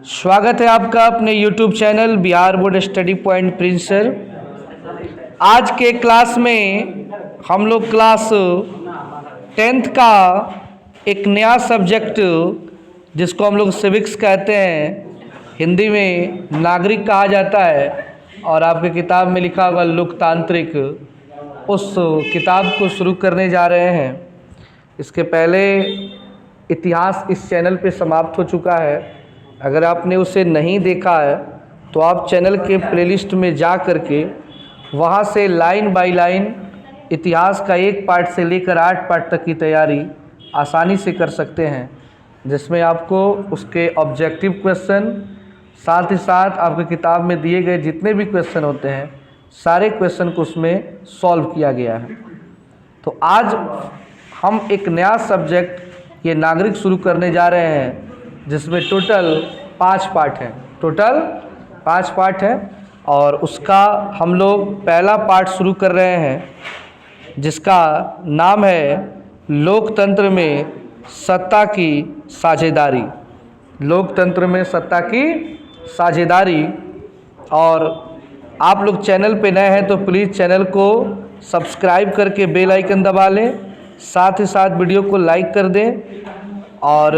स्वागत है आपका अपने YouTube channel Bihar board study point Prince sir. आज के क्लास में हम लोग क्लास 10th का एक नया सब्जेक्ट जिसको हम लोग सिविक्स कहते हैं, हिंदी में नागरिक कहा जाता है, और आपके किताब में लिखा होगा लोकतांत्रिक, उस किताब को शुरू करने जा रहे हैं। इसके पहले इतिहास इस चैनल पे समाप्त हो चुका है। अगर आपने उसे नहीं देखा है तो आप चैनल के प्लेलिस्ट में जा कर के वहाँ से लाइन बाय लाइन इतिहास का 1 पार्ट से लेकर 8 पार्ट तक की तैयारी आसानी से कर सकते हैं, जिसमें आपको उसके ऑब्जेक्टिव क्वेश्चन, साथ ही साथ आपकी किताब में दिए गए जितने भी क्वेश्चन होते हैं सारे क्वेश्चन को उसमें सॉल्व किया गया है। तो आज हम एक नया सब्जेक्ट ये नागरिक शुरू करने जा रहे हैं, जिसमें टोटल 5 पार्ट हैं। टोटल 5 पार्ट हैं और उसका हम लोग पहला पार्ट शुरू कर रहे हैं, जिसका नाम है लोकतंत्र में सत्ता की साझेदारी। लोकतंत्र में सत्ता की साझेदारी। और आप लोग चैनल पे नए हैं तो प्लीज़ चैनल को सब्सक्राइब करके बेल आइकन दबा लें, साथ ही साथ वीडियो को लाइक कर दें। और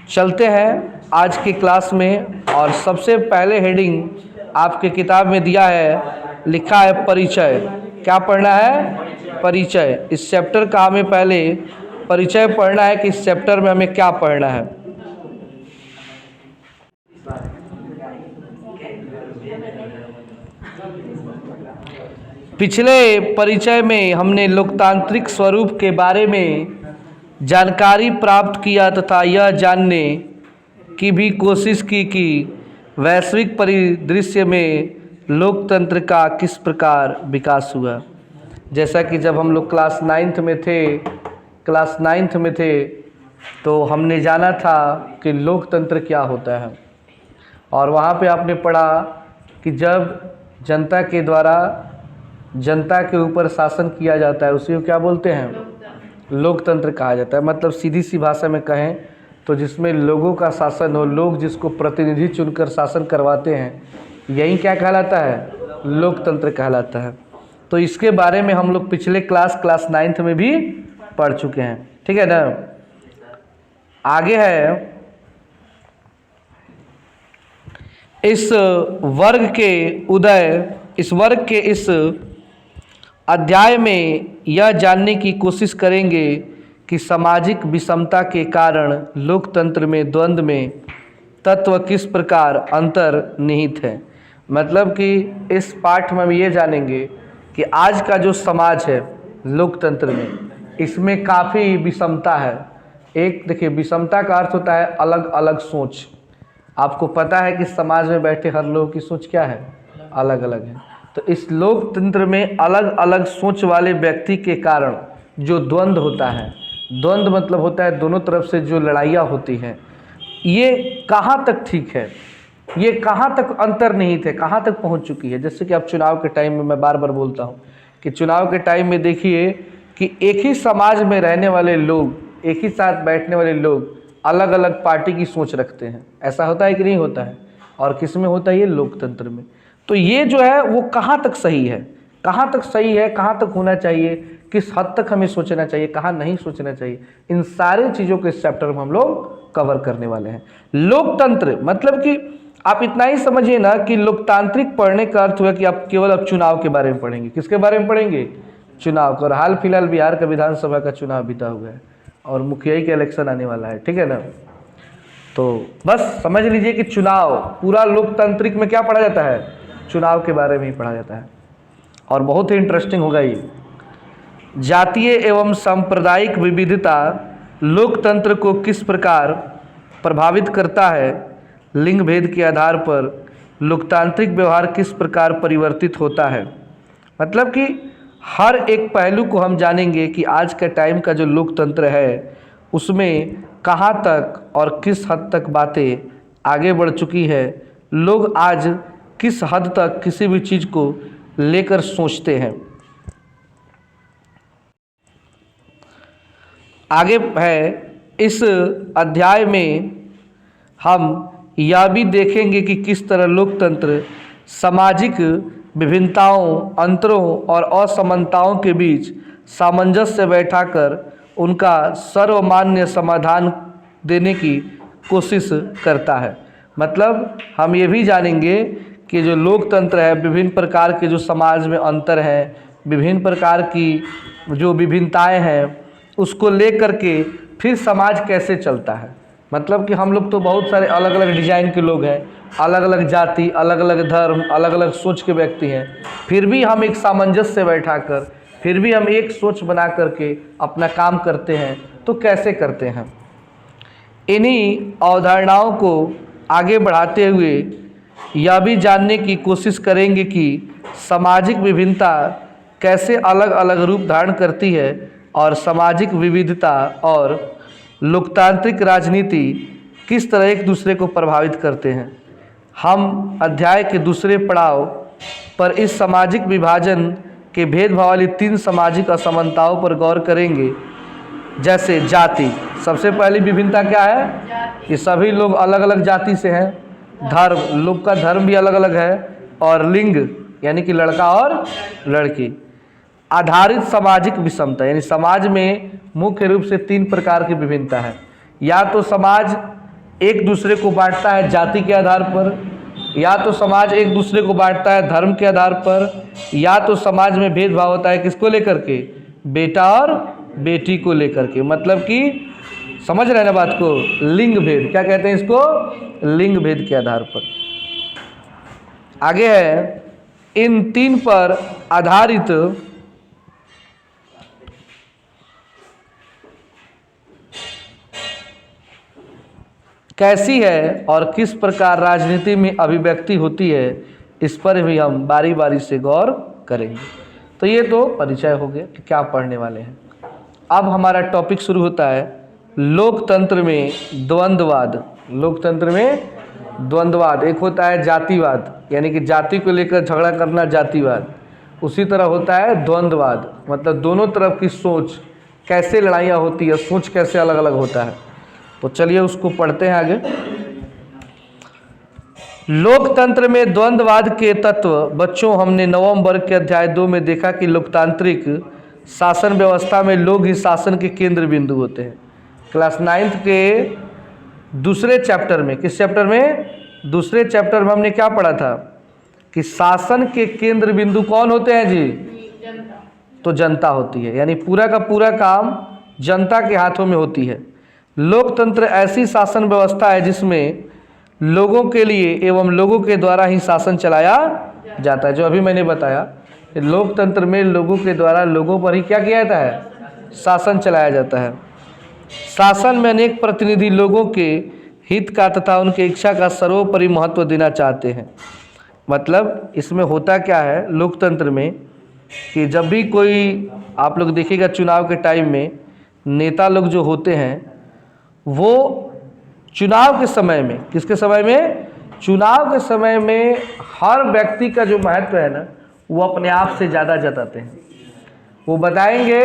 चलते हैं आज की क्लास में। और सबसे पहले हेडिंग आपके किताब में दिया है, लिखा है परिचय। क्या पढ़ना है? परिचय। इस चैप्टर का हमें पहले परिचय पढ़ना है कि इस चैप्टर में हमें क्या पढ़ना है। पिछले परिचय में हमने लोकतांत्रिक स्वरूप के बारे में जानकारी प्राप्त किया तथा यह जानने की भी कोशिश की कि वैश्विक परिदृश्य में लोकतंत्र का किस प्रकार विकास हुआ। जैसा कि जब हम लोग क्लास 9th में थे तो हमने जाना था कि लोकतंत्र क्या होता है, और वहाँ पे आपने पढ़ा कि जब जनता के द्वारा जनता के ऊपर शासन किया जाता है उसी को क्या बोलते हैं? लोकतंत्र कहा जाता है। मतलब सीधी सी भाषा में कहें तो जिसमें लोगों का शासन हो, लोग जिसको प्रतिनिधि चुनकर शासन करवाते हैं, यही क्या कहलाता है? लोकतंत्र कहलाता है। तो इसके बारे में हम लोग पिछले क्लास 9th में भी पढ़ चुके हैं, ठीक है ना। आगे है, इस वर्ग के इस अध्याय में यह जानने की कोशिश करेंगे कि सामाजिक विषमता के कारण लोकतंत्र में द्वंद्व में तत्व किस प्रकार अंतर्निहित है। मतलब कि इस पाठ में हम ये जानेंगे कि आज का जो समाज है लोकतंत्र में, इसमें काफ़ी विषमता है। एक देखिए, विषमता का अर्थ होता है अलग अलग सोच। आपको पता है कि समाज में बैठे हर लोगों की सोच क्या है? अलग अलग है। तो इस लोकतंत्र में अलग अलग सोच वाले व्यक्ति के कारण जो द्वंद्व होता है, द्वंद्व मतलब होता है दोनों तरफ से जो लड़ाइयाँ होती हैं, ये कहाँ तक ठीक है, ये कहाँ तक अंतर्निहित है, कहाँ तक पहुँच चुकी है। जैसे कि आप चुनाव के टाइम में, मैं बार बार बोलता हूँ कि चुनाव के टाइम में देखिए कि एक ही समाज में रहने वाले लोग, एक ही साथ बैठने वाले लोग अलग अलग पार्टी की सोच रखते हैं। ऐसा होता है कि नहीं होता है? और किस में होता है? ये लोकतंत्र में। तो ये जो है वो कहाँ तक सही है, कहाँ तक सही है, कहाँ तक होना चाहिए, किस हद तक हमें सोचना चाहिए, कहाँ नहीं सोचना चाहिए, इन सारी चीज़ों को इस चैप्टर में हम लोग कवर करने वाले हैं। लोकतंत्र मतलब कि आप इतना ही समझिए ना कि लोकतांत्रिक पढ़ने का अर्थ हुआ कि आप केवल अब चुनाव के बारे में पढ़ेंगे। किसके बारे में पढ़ेंगे? चुनाव का। और हाल फिलहाल बिहार का विधानसभा का चुनाव बीता हुआ है और मुखिया का इलेक्शन आने वाला है, ठीक है ना। तो बस समझ लीजिए कि चुनाव पूरा लोकतांत्रिक में क्या पढ़ा जाता है? चुनाव के बारे में ही पढ़ा जाता है। और बहुत ही इंटरेस्टिंग होगा ये। जातीय एवं सांप्रदायिक विविधता लोकतंत्र को किस प्रकार प्रभावित करता है, लिंग भेद के आधार पर लोकतांत्रिक व्यवहार किस प्रकार परिवर्तित होता है। मतलब कि हर एक पहलू को हम जानेंगे कि आज के टाइम का जो लोकतंत्र है उसमें कहाँ तक और किस हद तक बातें आगे बढ़ चुकी है, लोग आज किस हद तक किसी भी चीज़ को लेकर सोचते हैं। आगे है, इस अध्याय में हम यह भी देखेंगे कि किस तरह लोकतंत्र सामाजिक विभिन्नताओं, अंतरों और असमानताओं के बीच सामंजस्य बैठाकर उनका सर्वमान्य समाधान देने की कोशिश करता है। मतलब हम ये भी जानेंगे कि जो लोकतंत्र है, विभिन्न प्रकार के जो समाज में अंतर हैं, विभिन्न प्रकार की जो विभिन्नताएं हैं, उसको लेकर के फिर समाज कैसे चलता है। मतलब कि हम लोग तो बहुत सारे अलग अलग डिजाइन के लोग हैं, अलग अलग जाति, अलग अलग धर्म, अलग अलग सोच के व्यक्ति हैं, फिर भी हम एक सामंजस्य बैठाकर, फिर भी हम एक सोच बना करके अपना काम करते हैं। तो कैसे करते हैं? इन्हीं अवधारणाओं को आगे बढ़ाते हुए यह भी जानने की कोशिश करेंगे कि सामाजिक विभिन्नता कैसे अलग अलग रूप धारण करती है और सामाजिक विविधता और लोकतांत्रिक राजनीति किस तरह एक दूसरे को प्रभावित करते हैं। हम अध्याय के दूसरे पड़ाव पर इस सामाजिक विभाजन के भेदभाव वाली 3 सामाजिक असमानताओं पर गौर करेंगे। जैसे जाति, सबसे पहली विभिन्नता क्या है कि सभी लोग अलग अलग जाति से हैं। धर्म, लोग का धर्म भी अलग अलग है। और लिंग यानी कि लड़का और लड़की आधारित सामाजिक विषमता, यानी समाज में मुख्य रूप से 3 प्रकार की विभिन्नता है। या तो समाज एक दूसरे को बांटता है जाति के आधार पर, या तो समाज एक दूसरे को बांटता है धर्म के आधार पर, या तो समाज में भेदभाव होता है किसको लेकर के, बेटा और बेटी को लेकर के। मतलब कि समझ रहे हैं ना बात को, लिंग भेद, क्या कहते हैं इसको, लिंग भेद के आधार पर। आगे है, इन 3 पर आधारित कैसी है और किस प्रकार राजनीति में अभिव्यक्ति होती है, इस पर भी हम बारी बारी से गौर करेंगे। तो ये तो परिचय हो गया कि क्या पढ़ने वाले हैं। अब हमारा टॉपिक शुरू होता है लोकतंत्र में द्वंद्ववाद। लोकतंत्र में द्वंद्ववाद, एक होता है जातिवाद, यानी कि जाति को लेकर झगड़ा करना जातिवाद। उसी तरह होता है द्वंद्ववाद, मतलब दोनों तरफ की सोच कैसे लड़ाइयाँ होती है, सोच कैसे अलग अलग होता है। तो चलिए उसको पढ़ते हैं आगे। लोकतंत्र में द्वंद्ववाद के तत्व। बच्चों, हमने नवम वर्ग के अध्याय 2 में देखा कि लोकतांत्रिक शासन व्यवस्था में लोग ही शासन के केंद्र बिंदु होते हैं। क्लास 9th के दूसरे चैप्टर में, किस चैप्टर में, दूसरे चैप्टर में हमने क्या पढ़ा था कि शासन के केंद्र बिंदु कौन होते हैं जी, जनता। तो जनता होती है, यानी पूरा का पूरा काम जनता के हाथों में होती है। लोकतंत्र ऐसी शासन व्यवस्था है जिसमें लोगों के लिए एवं लोगों के द्वारा ही शासन चलाया जाता है। जो अभी मैंने बताया, लोकतंत्र में लोगों के द्वारा लोगों पर ही क्या किया जाता है, शासन चलाया जाता है। शासन में अनेक प्रतिनिधि लोगों के हित का तथा उनके इच्छा का सर्वोपरि महत्व देना चाहते हैं। मतलब इसमें होता क्या है लोकतंत्र में कि जब भी कोई, आप लोग देखिएगा चुनाव के टाइम में नेता लोग जो होते हैं, वो चुनाव के समय में, किसके समय में, चुनाव के समय में हर व्यक्ति का जो महत्व है ना, वो अपने आप से ज़्यादा जताते हैं। वो बताएंगे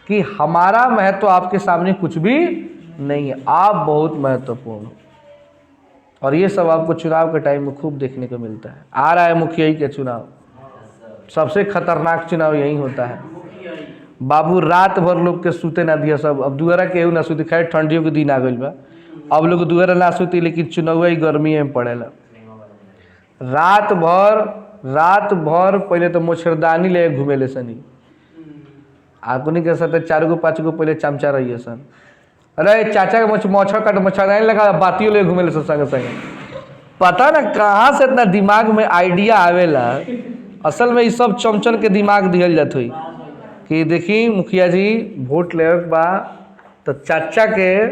कि हमारा महत्व आपके सामने कुछ भी नहीं है, आप बहुत महत्वपूर्ण हो। और ये सब आपको चुनाव के टाइम में खूब देखने को मिलता है। आ रहा है मुखिया के चुनाव, सबसे खतरनाक चुनाव यही होता है। बाबू रात भर लोग के सूते ना दिया सब। अब दुआरा केहू ना सूती, खैर ठंडियों के दिन आ गई बा, अब लोग दुआरा ना सूती, लेकिन चुनाव ही गर्मी में पड़ेला। रात भर पहले तो मच्छरदानी ले घूमे ले सनी, आपनी के साथ 4 गो 5 गो पहले चमचा रही सन। अरे चाचा के मच्छर काट, मच्छरदानी लगा बातियों ले घूमे ले संगे संगे। पता ना कहाँ से इतना दिमाग में आइडिया आवेला। असल में ये सब चमचन के दिमाग दिहल जात हुई कि देखी मुखिया जी वोट ले बा तो चाचा के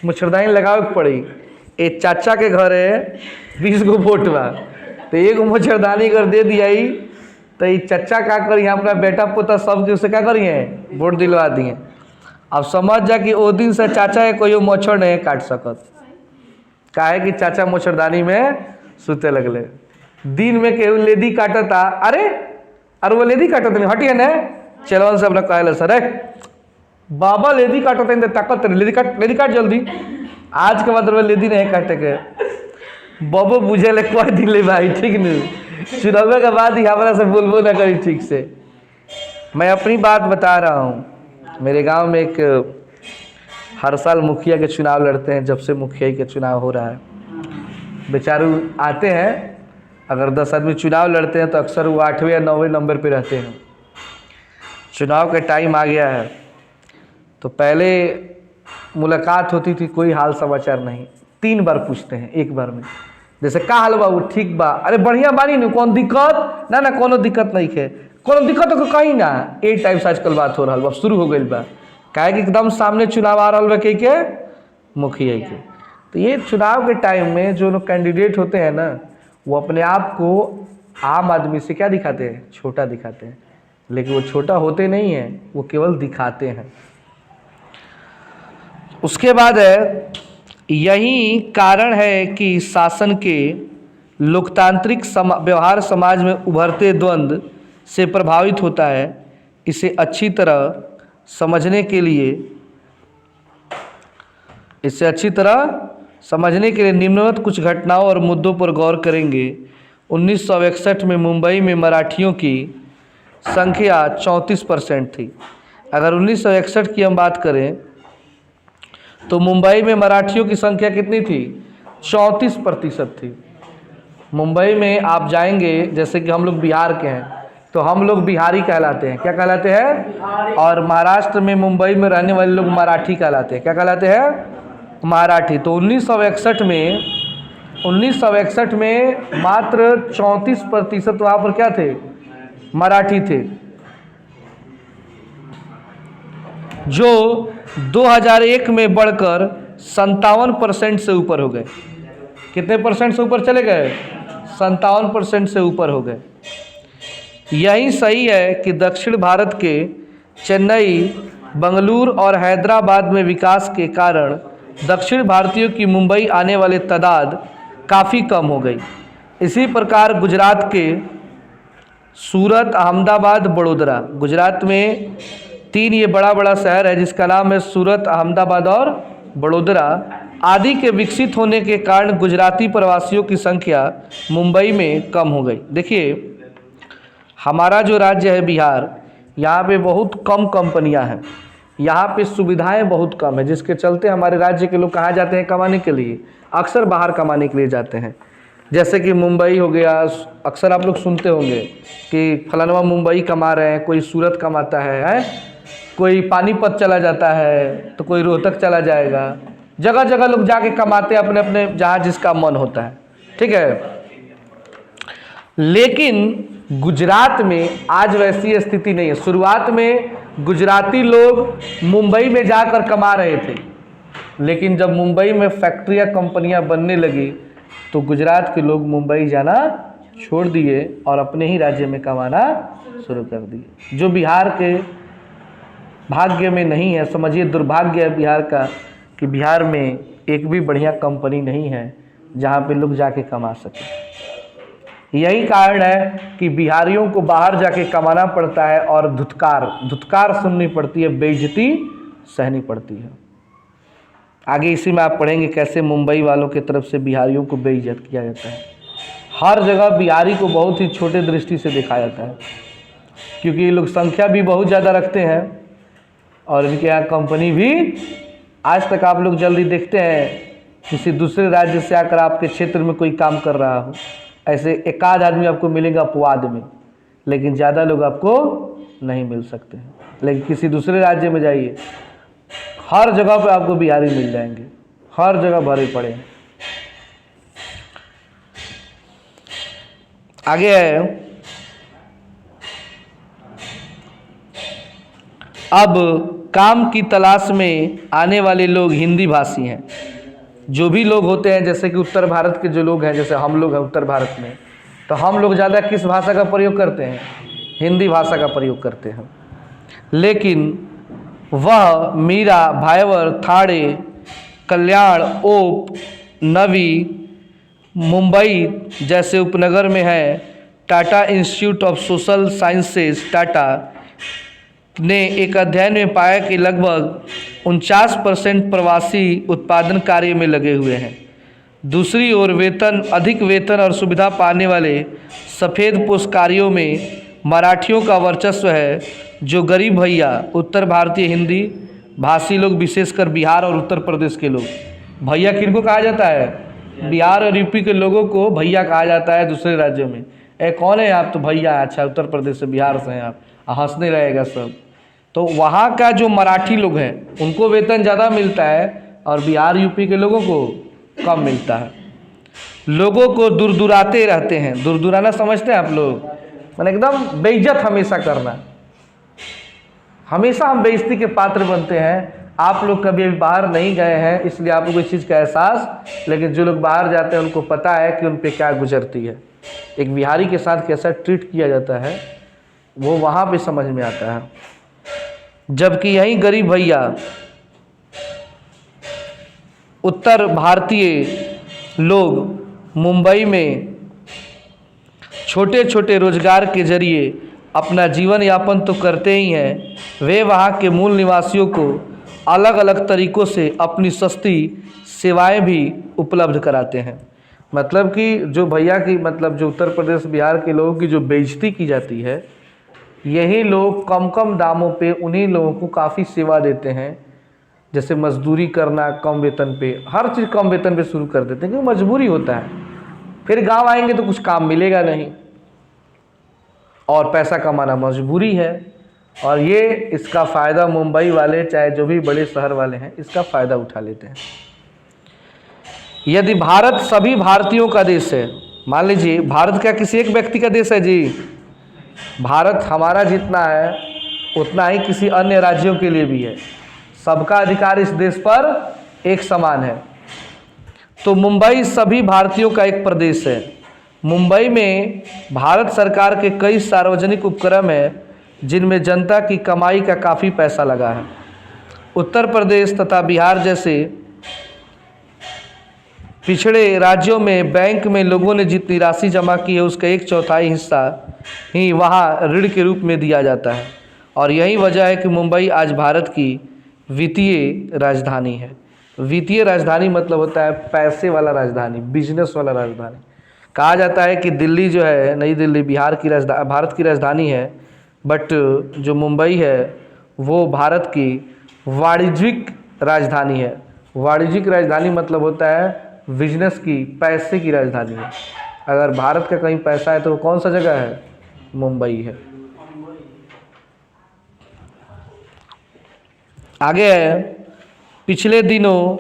मच्छरदानी लगावे के पड़ी। ए चाचा के घरे 20 गो वोट बा, तो 1 गो मच्छरदानी अगर दे दिया तो ये चाचा क्या करिए, अपना बेटा पोता सबके उसे क्या करिए, वोट दिलवा दिए। अब समझ जा कि वो दिन से चाचा के कोई मच्छर नहीं काट सकत, काहे कि चाचा मच्छरदानी में सुते लगले। दिन में केहू लेदी काटता, अरे वो लेदी काटत नहीं, हटिए ने चलवन से अपना कहले सर बाबा लेदी काटत नहीं, ताकत लेदी काट जल्दी। आज के मतलब लेदी नहीं काटे के बबो बुझे ले कोई दिले भाई, ठीक नहीं। चुनाव के बाद ही हमारा से बोलबो ना करी ठीक से। मैं अपनी बात बता रहा हूँ। मेरे गांव में एक हर साल मुखिया के चुनाव लड़ते हैं, जब से मुखिया के चुनाव हो रहा है। बेचारू आते हैं, अगर 10 आदमी चुनाव लड़ते हैं तो अक्सर वो 8वें या 9वें नंबर पे रहते हैं। चुनाव का टाइम आ गया है तो पहले मुलाकात होती थी, कोई हाल समाचार नहीं, 3 बार पूछते हैं एक बार में। जैसे का हाल बाबू, ठीक बा, अरे बढ़िया बानी न, कौन दिक्कत ना, कोनो दिक्कत नहीं है, कोनो दिक्कत हो कहीं ना, एक टाइप से आजकल बात हो रहा बा, शुरू हो गई बा। काहे कि एकदम सामने चुनाव आ रहा बा के मुखिया के। तो ये चुनाव के टाइम में जो लोग कैंडिडेट होते हैं ना, वो अपने आप को आम आदमी से क्या दिखाते हैं, छोटा दिखाते हैं। लेकिन वो छोटा होते नहीं हैं, वो केवल दिखाते हैं। उसके बाद है, यही कारण है कि शासन के लोकतांत्रिक व्यवहार समाज में उभरते द्वंद्व से प्रभावित होता है। इसे अच्छी तरह समझने के लिए निम्नलिखित कुछ घटनाओं और मुद्दों पर गौर करेंगे। 1961 में मुंबई में मराठियों की संख्या 34% थी। अगर 1961 की हम बात करें तो मुंबई में मराठियों की संख्या कितनी थी, 34% थी। मुंबई में आप जाएंगे, जैसे कि हम लोग बिहार के हैं तो हम लोग बिहारी कहलाते हैं, क्या कहलाते हैं, और महाराष्ट्र में मुंबई में रहने वाले लोग मराठी कहलाते हैं, क्या कहलाते हैं, मराठी। तो 1961 में मात्र 34% वहाँ पर क्या थे, मराठी थे, जो 2001 में बढ़कर 57% से ऊपर हो गए। कितने परसेंट से ऊपर चले गए, 57% से ऊपर हो गए। यही सही है कि दक्षिण भारत के चेन्नई, बेंगलुरु और हैदराबाद में विकास के कारण दक्षिण भारतीयों की मुंबई आने वाले तादाद काफ़ी कम हो गई। इसी प्रकार गुजरात के सूरत, अहमदाबाद, बड़ोदरा, गुजरात में 3 ये बड़ा बड़ा शहर है जिसका नाम है सूरत, अहमदाबाद और बड़ोदरा आदि के विकसित होने के कारण गुजराती प्रवासियों की संख्या मुंबई में कम हो गई। देखिए, हमारा जो राज्य है बिहार, यहाँ पे बहुत कम कंपनियाँ हैं, यहाँ पे सुविधाएं बहुत कम है, जिसके चलते हमारे राज्य के लोग कहाँ जाते हैं कमाने के लिए, अक्सर बाहर कमाने के लिए जाते हैं। जैसे कि मुंबई हो गया, अक्सर आप लोग सुनते होंगे कि फलाना मुंबई कमा रहे हैं, कोई सूरत कमाता है, कोई पानीपत चला जाता है, तो कोई रोहतक चला जाएगा। जगह जगह लोग जाके कमाते हैं अपने अपने जहाँ जिसका मन होता है, ठीक है। लेकिन गुजरात में आज वैसी स्थिति नहीं है। शुरुआत में गुजराती लोग मुंबई में जाकर कमा रहे थे, लेकिन जब मुंबई में फैक्ट्रियाँ, कंपनियाँ बनने लगी तो गुजरात के लोग मुंबई जाना छोड़ दिए और अपने ही राज्य में कमाना शुरू कर दिए। जो बिहार के भाग्य में नहीं है, समझिए दुर्भाग्य है बिहार का कि बिहार में एक भी बढ़िया कंपनी नहीं है जहाँ पे लोग जाके कमा सकें। यही कारण है कि बिहारियों को बाहर जाके कमाना पड़ता है और धुतकार सुननी पड़ती है, बेइज्जती सहनी पड़ती है। आगे इसी में आप पढ़ेंगे कैसे मुंबई वालों की तरफ से बिहारियों को बेइज्जत किया जाता है। हर जगह बिहारी को बहुत ही छोटे दृष्टि से देखा जाता है, क्योंकि ये लोग संख्या भी बहुत ज़्यादा रखते हैं और इनके यहाँ कंपनी भी, आज तक आप लोग जल्दी देखते हैं किसी दूसरे राज्य से आकर आपके क्षेत्र में कोई काम कर रहा हो, ऐसे एकाध आदमी आपको मिलेगा अपवाद में, लेकिन ज़्यादा लोग आपको नहीं मिल सकते हैं। लेकिन किसी दूसरे राज्य में जाइए, हर जगह पे आपको बिहारी मिल जाएंगे, हर जगह भरे पड़े हैं। आगे है, अब काम की तलाश में आने वाले लोग हिंदी भाषी हैं। जो भी लोग होते हैं, जैसे कि उत्तर भारत के जो लोग हैं, जैसे हम लोग हैं उत्तर भारत में, तो हम लोग ज़्यादा किस भाषा का प्रयोग करते हैं, हिंदी भाषा का प्रयोग करते हैं। लेकिन वह मीरा, भायवर, थाड़े, कल्याण, ओप, नवी, मुंबई जैसे उपनगर में है Tata institute of social sciences, Tata, ने एक अध्ययन में पाया कि लगभग 49% प्रवासी उत्पादन कार्य में लगे हुए हैं। दूसरी ओर अधिक वेतन और सुविधा पाने वाले सफ़ेद पोश कार्यों में मराठियों का वर्चस्व है, जो गरीब भैया उत्तर भारतीय हिंदी भाषी लोग, विशेषकर बिहार और उत्तर प्रदेश के लोग। भैया किनको कहा जाता है? बिहार और यूपी के लोगों को भैया कहा जाता है दूसरे राज्यों में। कौन है आप? तो भैया, अच्छा उत्तर प्रदेश से, बिहार से हैं आप, हंसने रहेगा सब। तो वहाँ का जो मराठी लोग हैं उनको वेतन ज़्यादा मिलता है और बिहार यूपी के लोगों को कम मिलता है। लोगों को दुरदुराते रहते हैं। दुरदुराना समझते हैं आप लोग? मैंने एकदम बेइज्जत हमेशा करना। हमेशा हम बेइज्जती के पात्र बनते हैं। आप लोग कभी अभी बाहर नहीं गए हैं इसलिए आप लोग इस चीज़ का एहसास, लेकिन जो लोग बाहर जाते हैं उनको पता है कि उन पे क्या गुजरती है। एक बिहारी के साथ कैसा ट्रीट किया जाता है वो वहाँ पे समझ में आता है। जबकि यही गरीब भैया उत्तर भारतीय लोग मुंबई में छोटे छोटे रोजगार के जरिए अपना जीवन यापन तो करते ही हैं, वे वहाँ के मूल निवासियों को अलग अलग तरीक़ों से अपनी सस्ती सेवाएं भी उपलब्ध कराते हैं। मतलब कि जो भैया की, मतलब जो उत्तर प्रदेश बिहार के लोगों की जो बेइज्जती की जाती है, यही लोग कम कम दामों पे उन्हीं लोगों को काफ़ी सेवा देते हैं। जैसे मजदूरी करना कम वेतन पे, हर चीज़ कम वेतन पे शुरू कर देते हैं क्योंकि मजबूरी होता है। फिर गांव आएंगे तो कुछ काम मिलेगा नहीं और पैसा कमाना मजबूरी है। और ये इसका फ़ायदा मुंबई वाले, चाहे जो भी बड़े शहर वाले हैं, इसका फ़ायदा उठा लेते हैं। यदि भारत सभी भारतीयों का देश है, मान लीजिए भारत क्या किसी एक व्यक्ति का देश है जी? भारत हमारा जितना है उतना ही किसी अन्य राज्यों के लिए भी है। सबका अधिकार इस देश पर एक समान है। तो मुंबई सभी भारतीयों का एक प्रदेश है। मुंबई में भारत सरकार के कई सार्वजनिक उपक्रम हैं जिनमें जनता की कमाई का काफ़ी पैसा लगा है। उत्तर प्रदेश तथा बिहार जैसे पिछड़े राज्यों में बैंक में लोगों ने जितनी राशि जमा की है उसका 1/4 हिस्सा ही वहाँ ऋण के रूप में दिया जाता है। और यही वजह है कि मुंबई आज भारत की वित्तीय राजधानी है। वित्तीय राजधानी मतलब होता है पैसे वाला राजधानी, बिजनेस वाला राजधानी। कहा जाता है कि दिल्ली जो है, नई दिल्ली बिहार की राजधानी, भारत की राजधानी है, बट जो मुंबई है वो भारत की वाणिज्यिक राजधानी है। वाणिज्यिक राजधानी मतलब होता है बिजनेस की, पैसे की राजधानी है। अगर भारत का कहीं पैसा है तो वो कौन सा जगह है? मुंबई है। आगे है, पिछले दिनों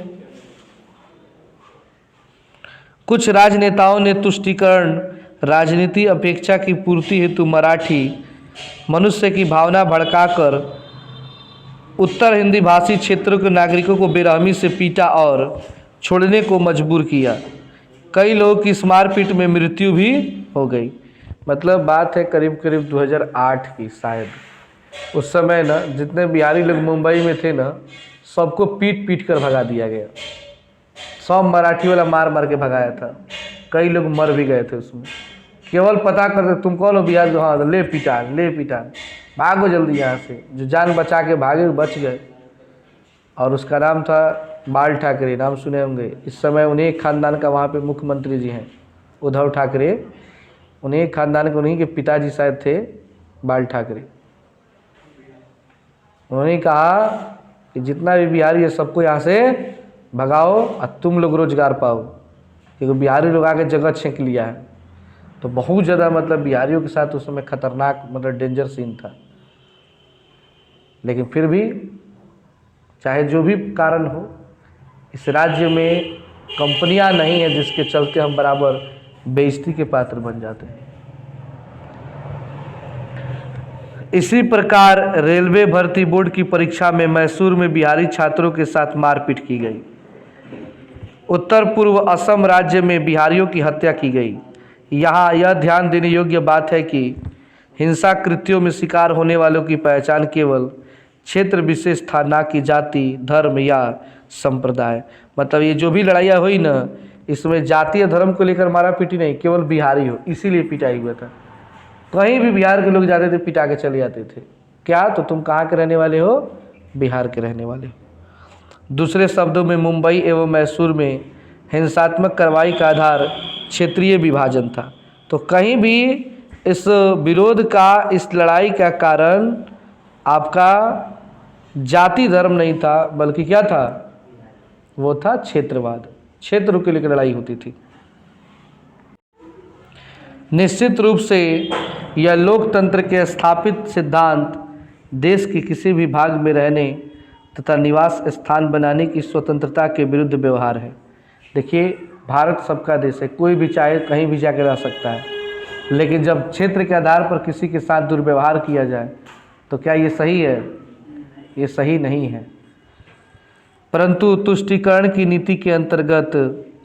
कुछ राजनेताओं ने तुष्टीकरण राजनीति अपेक्षा की पूर्ति हेतु मराठी मनुष्य की भावना भड़काकर उत्तर हिंदी भाषी क्षेत्रों के नागरिकों को बेरहमी से पीटा और छोड़ने को मजबूर किया। कई लोगों की इस मारपीट में मृत्यु भी हो गई। मतलब बात है करीब करीब 2008 की शायद। उस समय ना जितने बिहारी लोग मुंबई में थे ना, सबको पीट पीट कर भगा दिया गया। सब मराठी वाला मार मार के भगाया था। कई लोग मर भी गए थे उसमें। केवल पता करते तुम कौन हो बिहार, हाँ ले पिटान, ले पिटान, भागो जल्दी यहाँ से। जो जान बचा के भागे बच गए। और उसका नाम था बाल ठाकरे, नाम सुने होंगे। इस समय उन्हीं खानदान का वहाँ पे मुख्यमंत्री जी हैं, उद्धव ठाकरे। उन्हीं खानदान के, उन्हीं के पिताजी शायद थे बाल ठाकरे। उन्होंने कहा कि जितना भी बिहारी है सबको यहाँ से भगाओ और तुम लोग रोजगार पाओ, क्योंकि बिहारी लोग आके जगह छीन लिया है। तो बहुत ज़्यादा मतलब बिहारियों के साथ उस समय खतरनाक, मतलब डेंजर सीन था। लेकिन फिर भी चाहे जो भी कारण हो, इस राज्य में कंपनियां नहीं है जिसके चलते हम बराबर बेइज्जती के पात्र बन जाते हैं। इसी प्रकार रेलवे भर्ती बोर्ड की परीक्षा में मैसूर में बिहारी छात्रों के साथ मारपीट की गई। उत्तर पूर्व असम राज्य में बिहारियों की हत्या की गई। यहाँ यह ध्यान देने योग्य बात है कि हिंसा कृत्यों में शिकार होने वालों की पहचान केवल क्षेत्र विशेष था, ना कि जाति, धर्म या संप्रदाय। मतलब ये जो भी लड़ाइयाँ हुई ना, इसमें जाति या धर्म को लेकर मारा पीटी नहीं, केवल बिहारी हो इसीलिए पिटाई हुआ था। कहीं भी बिहार के लोग जाते थे पिटा के चले जाते थे। क्या, तो तुम कहाँ के रहने वाले हो, बिहार के रहने वाले हो। दूसरे शब्दों में मुंबई एवं मैसूर में हिंसात्मक कार्रवाई का आधार क्षेत्रीय विभाजन था। तो कहीं भी इस विरोध का, इस लड़ाई का कारण आपका जाति धर्म नहीं था, बल्कि क्या था, वो था क्षेत्रवाद। क्षेत्र के लेकर लड़ाई होती थी। निश्चित रूप से यह लोकतंत्र के स्थापित सिद्धांत देश के किसी भी भाग में रहने तथा निवास स्थान बनाने की स्वतंत्रता के विरुद्ध व्यवहार है। देखिए, भारत सबका देश है, कोई भी चाहे कहीं भी जाकर रह सकता है, लेकिन जब क्षेत्र के आधार पर किसी के साथ दुर्व्यवहार किया जाए तो क्या ये सही है? ये सही नहीं है। परंतु तुष्टीकरण की नीति के अंतर्गत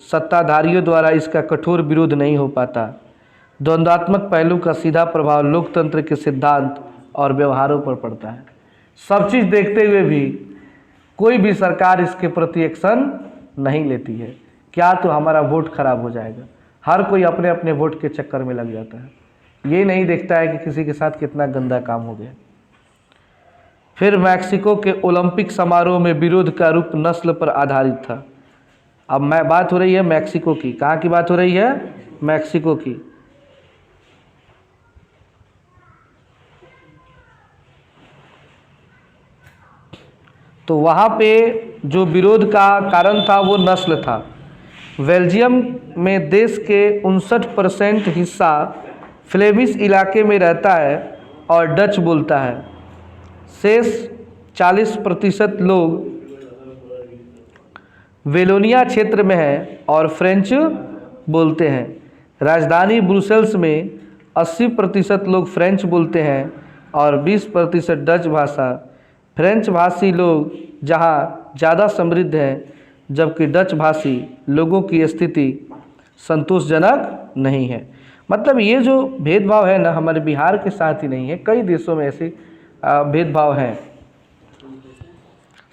सत्ताधारियों द्वारा इसका कठोर विरोध नहीं हो पाता। द्वंद्वात्मक पहलू का सीधा प्रभाव लोकतंत्र के सिद्धांत और व्यवहारों पर पड़ता है। सब चीज़ देखते हुए भी कोई भी सरकार इसके प्रति एक्शन नहीं लेती है। क्या, तो हमारा वोट खराब हो जाएगा। हर कोई अपने अपने वोट के चक्कर में लग जाता है, ये नहीं देखता है कि किसी के साथ कितना गंदा काम हो गया। फिर मैक्सिको के ओलंपिक समारोह में विरोध का रूप नस्ल पर आधारित था। अब मैं बात हो रही है मैक्सिको की। कहाँ की बात हो रही है? मैक्सिको की। तो वहाँ पे जो विरोध का कारण था वो नस्ल था। बेल्जियम में देश के 59% हिस्सा फ्लेमिश इलाके में रहता है और डच बोलता है। शेष 40% लोग वेलोनिया क्षेत्र में हैं और फ्रेंच बोलते हैं। राजधानी ब्रुसेल्स में 80% लोग फ्रेंच बोलते हैं और 20% डच भाषा। फ्रेंच भाषी लोग जहाँ ज़्यादा समृद्ध हैं, जबकि डच भाषी लोगों की स्थिति संतोषजनक नहीं है। मतलब ये जो भेदभाव है ना, हमारे बिहार के साथ ही नहीं है, कई देशों में ऐसे भेदभाव हैं।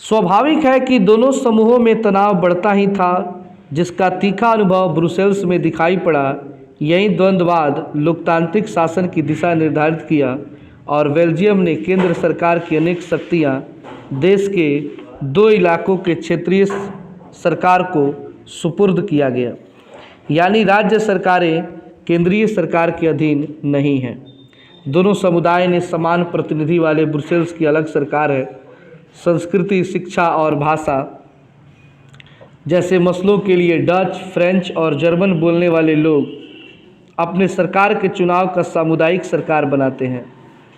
स्वाभाविक है कि दोनों समूहों में तनाव बढ़ता ही था, जिसका तीखा अनुभव ब्रुसेल्स में दिखाई पड़ा। यही द्वंद्ववाद लोकतांत्रिक शासन की दिशा निर्धारित किया और बेल्जियम ने केंद्र सरकार की अनेक शक्तियां देश के 2 इलाकों के क्षेत्रीय सरकार को सुपुर्द किया गया। यानी राज्य सरकारें केंद्रीय सरकार के अधीन नहीं हैं। दोनों समुदाय ने समान प्रतिनिधि वाले ब्रुसेल्स की अलग सरकार है। संस्कृति, शिक्षा और भाषा जैसे मसलों के लिए डच, फ्रेंच और जर्मन बोलने वाले लोग अपने सरकार के चुनाव का सामुदायिक सरकार बनाते हैं।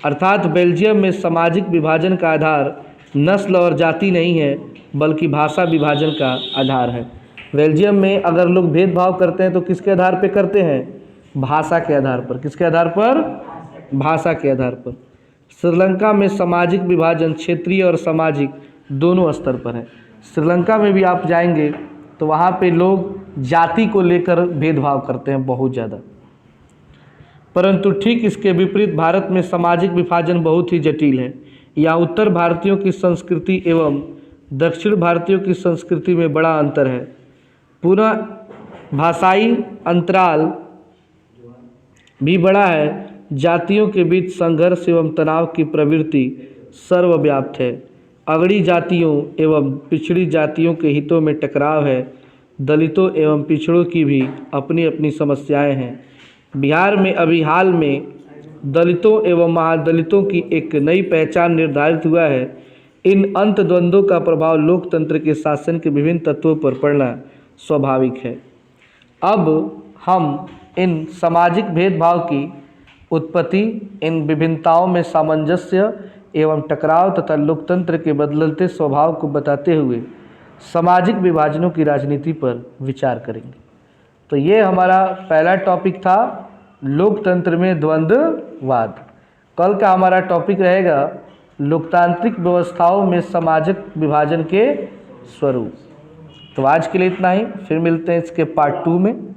अर्थात बेल्जियम में सामाजिक विभाजन का आधार नस्ल और जाति नहीं है, बल्कि भाषा विभाजन का आधार है। बेल्जियम में अगर लोग भेदभाव करते हैं तो किसके आधार पर करते हैं? भाषा के आधार पर। किसके आधार पर? भाषा के आधार पर। श्रीलंका में सामाजिक विभाजन क्षेत्रीय और सामाजिक दोनों स्तर पर है। श्रीलंका में भी आप जाएंगे तो वहाँ पे लोग जाति को लेकर भेदभाव करते हैं बहुत ज़्यादा। परंतु ठीक इसके विपरीत भारत में सामाजिक विभाजन बहुत ही जटिल है। यहाँ उत्तर भारतीयों की संस्कृति एवं दक्षिण भारतीयों की संस्कृति में बड़ा अंतर है। पूरा भाषाई अंतराल भी बड़ा है। जातियों के बीच संघर्ष एवं तनाव की प्रवृत्ति सर्वव्याप्त है। अगड़ी जातियों एवं पिछड़ी जातियों के हितों में टकराव है। दलितों एवं पिछड़ों की भी अपनी अपनी समस्याएं हैं। बिहार में अभी हाल में दलितों एवं महादलितों की एक नई पहचान निर्धारित हुआ है। इन अंतद्वंद्वों का प्रभाव लोकतंत्र के शासन के विभिन्न तत्वों पर पड़ना स्वाभाविक है। अब हम इन सामाजिक भेदभाव की उत्पत्ति, इन विभिन्नताओं में सामंजस्य एवं टकराव तथा लोकतंत्र के बदलते स्वभाव को बताते हुए सामाजिक विभाजनों की राजनीति पर विचार करेंगे। तो ये हमारा पहला टॉपिक था, लोकतंत्र में द्वंद्ववाद। कल का हमारा टॉपिक रहेगा लोकतांत्रिक व्यवस्थाओं में सामाजिक विभाजन के स्वरूप। तो आज के लिए इतना ही, फिर मिलते हैं इसके पार्ट 2 में।